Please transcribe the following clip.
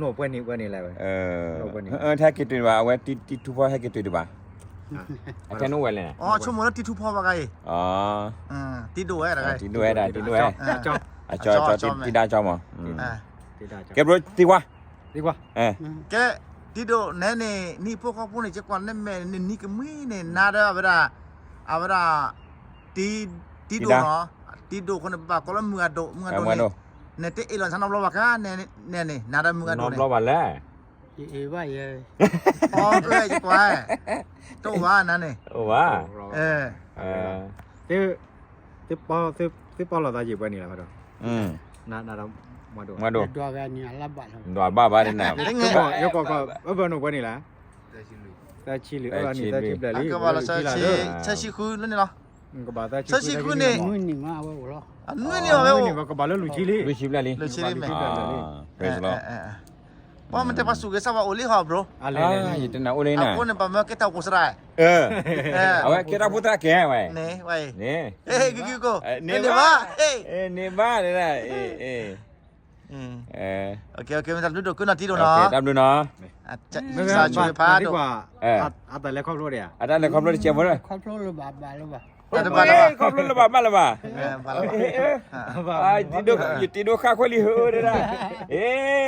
no puede ni la. ถ้ากิตุว่าเอาไว้ติทุพอให้กิตุดีป่ะอาจารย์นู้นเลยนะ อ๋อชั่วโมงละติดทุพอว่าไง อ๋อ ติดด้วยอะไร ติดด้วยได้ติดด้วย จอ จอติดได้จอมั้ง ติดาจอ เก็บรถดีกว่า ดีกว่า แกติดแน่นี่พวกเขาพูดในจักรวาลนั่นแม่นี่ก็มีเนี่ยนาดาเวลาติดเนาะติดคนแบบก็ละมือโดเนี่ยเตอีหลอนฉันนำรอว่าค่ะเนี่ยนาดามือโด น้องรอวันแล้ว ว่าเอ้ย อ๋อเอ้ยจักว่าโตว่านั่นนี่ โอ้ว่า ซื้อปอเราตาหยิบไว้นี่แหละมาดูนามาดู มาดู ดอกอันนี้ละบาท ดอดบ้านี่นะ ยกก็เบอร์หนูไว้นี่แหละแต่ชิลินี่แต่ชิบเลย ก็ว่าเราใช้ชิคุนั่นนี่เนาะ ก็บ่ได้ ใช้ชิคุนี่ มื้อนี้มาว่าบ่ล่ะ อันนี้เนี่ยเว้ย นี่ก็บ่แล้วลุชิลิ ดูชิปแล้วนี่ เลยชิลิแม่ เฟซแล้ว ว่ามันจะมาสู่กันซะว่าโอลิฮอบ bro อะไร อยู่ตรงนั้นโอ้เลยนะ aku ni pamel kita aku serai เอาไว้kita putra keไว้ ni wai นี่ gigi ko ni ba ni ba ni lah okey minta duduk kena tidur โอเค noh ตามดูเนาะ sa cuy pa ดี tu กว่าแต่แล้วครอบครัวเนี่ย อาจารย์เลยความรู้เจียมบ่ด้วย ครอบครัวละบาทละบาท ada bala ความรู้ระบาดมาละบ่า bala ติดดูค่าคนลิเฮอได้เอ๊